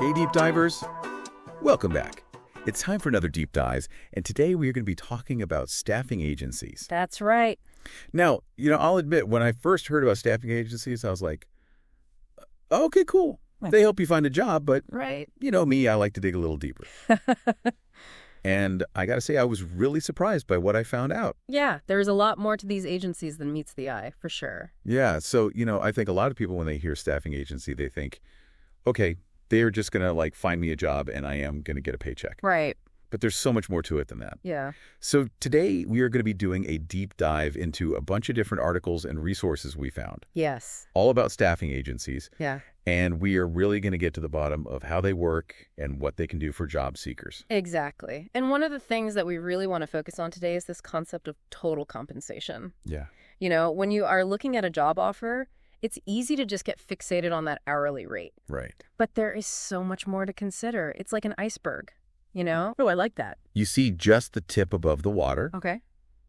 Hey, deep divers. Welcome back. It's time for another deep dive, and today we are going to be talking about staffing agencies. That's right. Now, I'll admit, when I first heard about staffing agencies, I was like, okay, cool. They help you find a job, but, Right. Me, I like to dig a little deeper. And I got to say, I was really surprised by what I found out. Yeah, there's a lot more to these agencies than meets the eye, for sure. Yeah, so, I think a lot of people, when they hear staffing agency, they think, okay, they're just going to, find me a job and I am going to get a paycheck. Right. But there's so much more to it than that. Yeah. So today we are going to be doing a deep dive into a bunch of different articles and resources we found, Yes. all about staffing agencies. Yeah. And we are really going to get to the bottom of how they work and what they can do for job seekers. Exactly. And one of the things that we really want to focus on today is this concept of total compensation. Yeah. When you are looking at a job offer, it's easy to just get fixated on that hourly rate. Right. But there is so much more to consider. It's like an iceberg, Oh, I like that. You see just the tip above the water, Okay.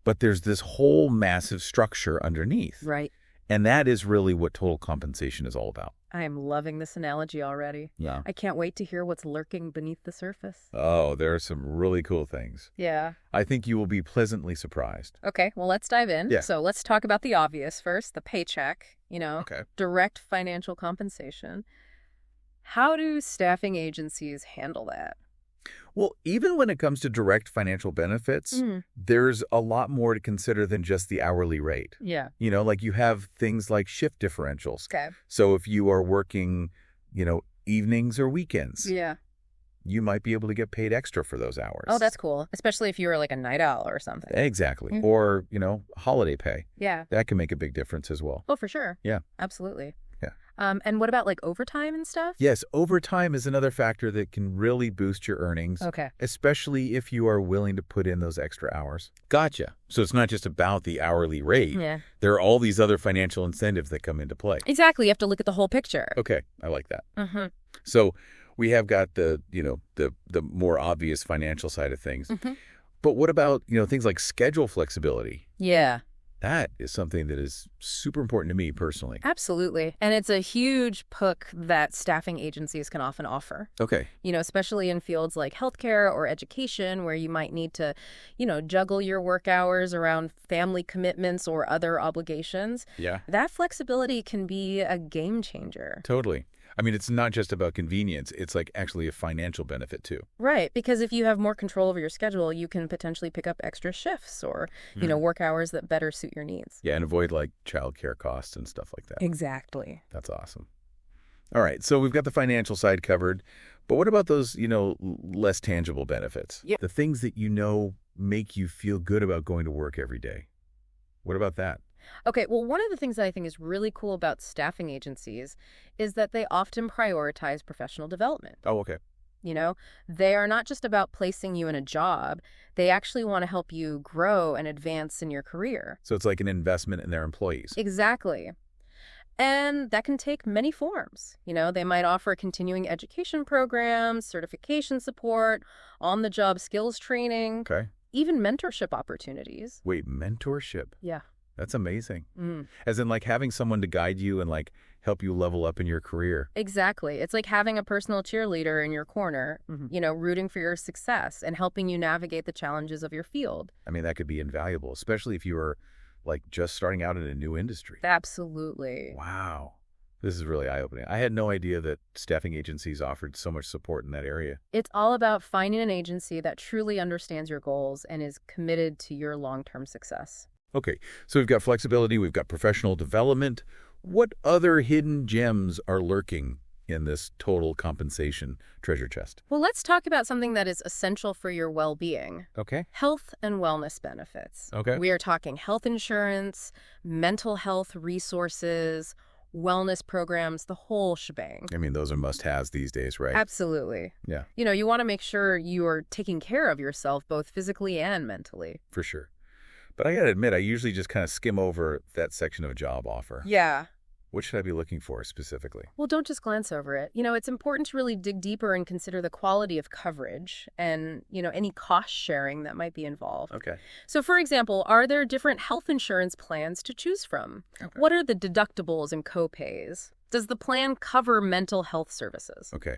but there's this whole massive structure underneath. Right. And that is really what total compensation is all about. I am loving this analogy already. Yeah. I can't wait to hear what's lurking beneath the surface. Oh, there are some really cool things. Yeah. I think you will be pleasantly surprised. Okay, well, let's dive in. Yeah. So let's talk about the obvious first, the paycheck, Okay. direct financial compensation. How do staffing agencies handle that? Well, even when it comes to direct financial benefits, there's a lot more to consider than just the hourly rate. Yeah. You have things like shift differentials. Okay. So if you are working, evenings or weekends, Yeah. you might be able to get paid extra for those hours. Oh, that's cool. Especially if you were like a night owl or something. Exactly. Mhm. Or, holiday pay. Yeah. That can make a big difference as well. Oh, for sure. Yeah. Absolutely. Yeah. And what about like overtime and stuff? Yes, overtime is another factor that can really boost your earnings. Okay. Especially if you are willing to put in those extra hours. Gotcha. So it's not just about the hourly rate. Yeah. There are all these other financial incentives that come into play. Exactly. You have to look at the whole picture. Okay, I like that. Mm-hmm. So we have got the more obvious financial side of things. Mm-hmm. But what about, things like schedule flexibility? Yeah. That is something that is super important to me personally. Absolutely. And it's a huge hook that staffing agencies can often offer. Okay. Especially in fields like healthcare or education where you might need to, juggle your work hours around family commitments or other obligations. Yeah. That flexibility can be a game changer. Totally. I mean, it's not just about convenience. It's actually a financial benefit too. Right. Because if you have more control over your schedule, you can potentially pick up extra shifts or, work hours that better suit your needs. Yeah, and avoid childcare costs and stuff like that. Exactly. That's awesome. All right. So we've got the financial side covered. But what about those, less tangible benefits? Yeah. The things that make you feel good about going to work every day. What about that? Okay, well, one of the things that I think is really cool about staffing agencies is that they often prioritize professional development. Oh, okay. They are not just about placing you in a job. They actually want to help you grow and advance in your career. So it's like an investment in their employees. Exactly. And that can take many forms. They might offer continuing education programs, certification support, on-the-job skills training, Okay. even mentorship opportunities. Wait, mentorship? Yeah. That's amazing. Mm. As in having someone to guide you and help you level up in your career. Exactly. It's like having a personal cheerleader in your corner, rooting for your success and helping you navigate the challenges of your field. I mean, that could be invaluable, especially if you are just starting out in a new industry. Absolutely. Wow. This is really eye-opening. I had no idea that staffing agencies offered so much support in that area. It's all about finding an agency that truly understands your goals and is committed to your long-term success. Okay, so we've got flexibility, we've got professional development. What other hidden gems are lurking in this total compensation treasure chest? Well, let's talk about something that is essential for your well-being. Okay. Health and wellness benefits. Okay. We are talking health insurance, mental health resources, wellness programs, the whole shebang. I mean, those are must-haves these days, right? Absolutely. Yeah. You want to make sure you are taking care of yourself both physically and mentally. For sure. But I got to admit, I usually just kind of skim over that section of a job offer. Yeah. What should I be looking for specifically? Well, don't just glance over it. It's important to really dig deeper and consider the quality of coverage and, any cost sharing that might be involved. Okay. So, for example, are there different health insurance plans to choose from? Okay. What are the deductibles and copays? Does the plan cover mental health services? Okay.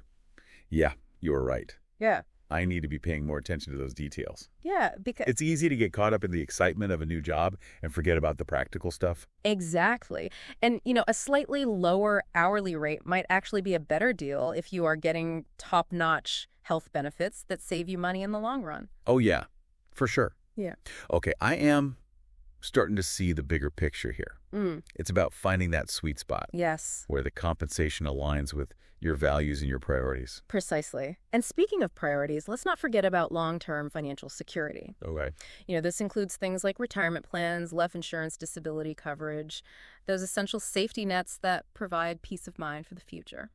Yeah, you are right. Yeah. I need to be paying more attention to those details. Yeah, because It's easy to get caught up in the excitement of a new job and forget about the practical stuff. exactly. And, a slightly lower hourly rate might actually be a better deal if you are getting top-notch health benefits that save you money in the long run. Oh, yeah, for sure. Yeah. Okay, I am starting to see the bigger picture here. It's about finding that sweet spot Yes, where the compensation aligns with your values and your priorities. precisely. And speaking of priorities, let's not forget about long-term financial security. Okay. This includes things like retirement plans, life insurance, disability coverage, those essential safety nets that provide peace of mind for the future.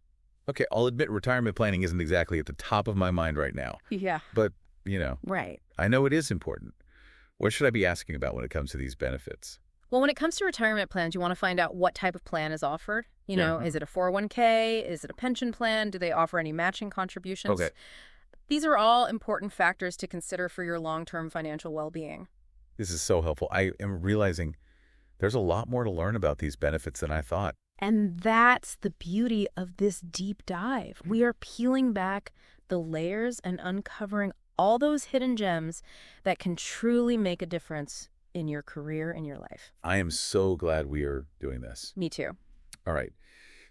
Okay, I'll admit retirement planning isn't exactly at the top of my mind right now. Yeah. But, Right. I know it is important. What should I be asking about when it comes to these benefits? Well, when it comes to retirement plans, you want to find out what type of plan is offered. Yeah. Is it a 401k? Is it a pension plan? Do they offer any matching contributions? Okay. These are all important factors to consider for your long-term financial well-being. This is so helpful. I am realizing there's a lot more to learn about these benefits than I thought. And that's the beauty of this deep dive. We are peeling back the layers and uncovering all those hidden gems that can truly make a difference in your career and your life. I am so glad we are doing this. Me too. All right.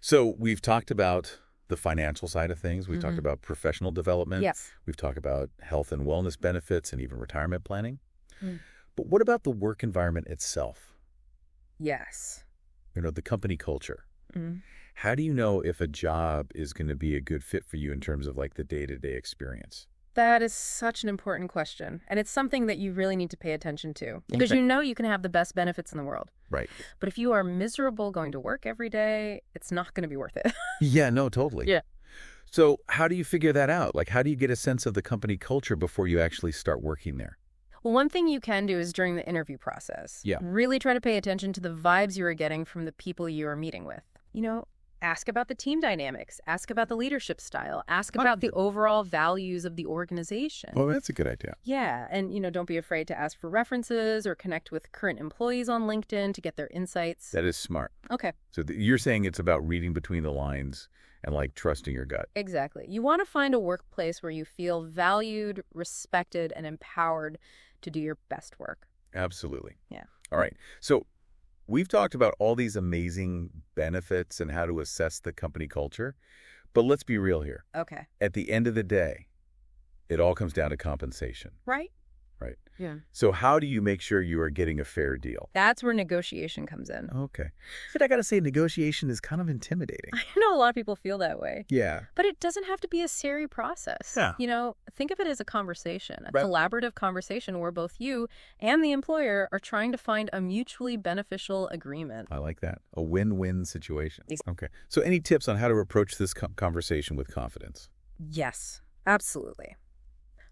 So we've talked about the financial side of things. We've talked about professional development. Yes. We've talked about health and wellness benefits and even retirement planning. Mm. But what about the work environment itself? Yes. The company culture. Mm. How do you know if a job is going to be a good fit for you in terms of like the day-to-day experience? That is such an important question. And it's something that you really need to pay attention to. Because Okay. you can have the best benefits in the world. Right. But if you are miserable going to work every day, it's not going to be worth it. Yeah, no, totally. Yeah. So how do you figure that out? Like, how do you get a sense of the company culture before you actually start working there? Well, one thing you can do is during the interview process. Yeah. Really try to pay attention to the vibes you are getting from the people you are meeting with. Ask about the team dynamics. Ask about the leadership style. Ask about the overall values of the organization. Oh, that's a good idea. Yeah, and don't be afraid to ask for references or connect with current employees on LinkedIn to get their insights. That is smart. Okay. So you're saying it's about reading between the lines and like trusting your gut. Exactly. You want to find a workplace where you feel valued, respected, and empowered to do your best work. Absolutely. Yeah. All right. So we've talked about all these amazing benefits and how to assess the company culture, but let's be real here. Okay. At the end of the day, it all comes down to compensation, Right? right? Yeah. So how do you make sure you are getting a fair deal? That's where negotiation comes in. Okay. But I got to say, negotiation is kind of intimidating. I know a lot of people feel that way. Yeah. But it doesn't have to be a scary process. Yeah. Think of it as a conversation, a Right. collaborative conversation where both you and the employer are trying to find a mutually beneficial agreement. I like that. A win-win situation. Ex- Okay. So any tips on how to approach this conversation with confidence? Yes, absolutely.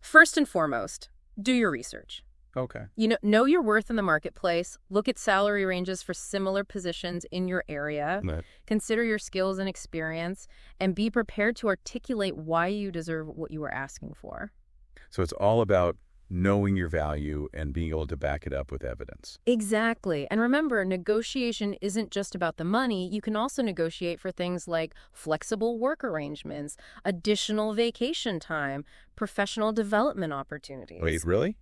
First and foremost, do your research. Okay. Know your worth in the marketplace. Look at salary ranges for similar positions in your area. Right. Consider your skills and experience, and be prepared to articulate why you deserve what you are asking for. So it's all about knowing your value and being able to back it up with evidence. Exactly. And remember, negotiation isn't just about the money. You can also negotiate for things like flexible work arrangements, additional vacation time, professional development opportunities. Wait, really?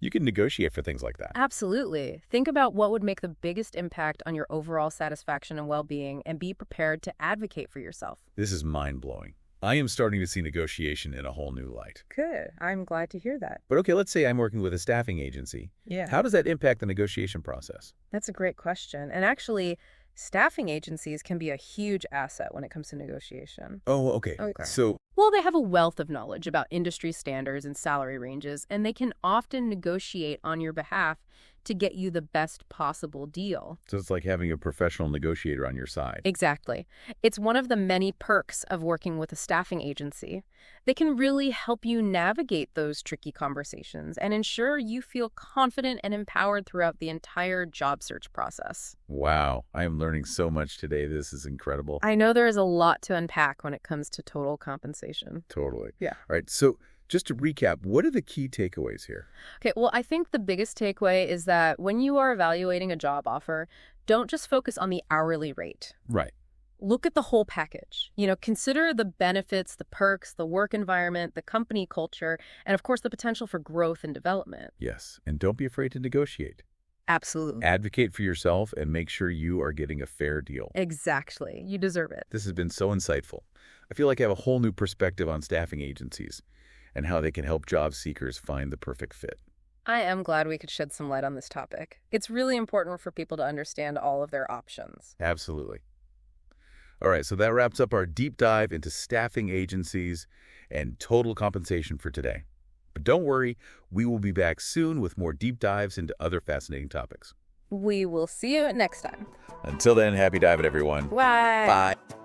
You can negotiate for things like that. Absolutely. Think about what would make the biggest impact on your overall satisfaction and well-being, and be prepared to advocate for yourself. This is mind-blowing. I am starting to see negotiation in a whole new light. Good. I'm glad to hear that. But okay, let's say I'm working with a staffing agency. Yeah. How does that impact the negotiation process? That's a great question. And actually, staffing agencies can be a huge asset when it comes to negotiation. Oh, okay. Okay. So, Well, they have a wealth of knowledge about industry standards and salary ranges, and they can often negotiate on your behalf to get you the best possible deal. so it's like having a professional negotiator on your side. Exactly. It's one of the many perks of working with a staffing agency. They can really help you navigate those tricky conversations and ensure you feel confident and empowered throughout the entire job search process. Wow, I am learning so much today. This is incredible. I know there is a lot to unpack when it comes to total compensation. Totally. Yeah. All right, so just to recap, what are the key takeaways here? Okay, well, I think the biggest takeaway is that when you are evaluating a job offer, don't just focus on the hourly rate. Right. Look at the whole package. Consider the benefits, the perks, the work environment, the company culture, and of course the potential for growth and development. Yes, and don't be afraid to negotiate. Absolutely. Advocate for yourself and make sure you are getting a fair deal. Exactly. You deserve it. This has been so insightful. I feel like I have a whole new perspective on staffing agencies and how they can help job seekers find the perfect fit. I am glad we could shed some light on this topic. It's really important for people to understand all of their options. Absolutely. All right, so that wraps up our deep dive into staffing agencies and total compensation for today. But don't worry, we will be back soon with more deep dives into other fascinating topics. We will see you next time. Until then, happy diving, everyone. Bye. Bye.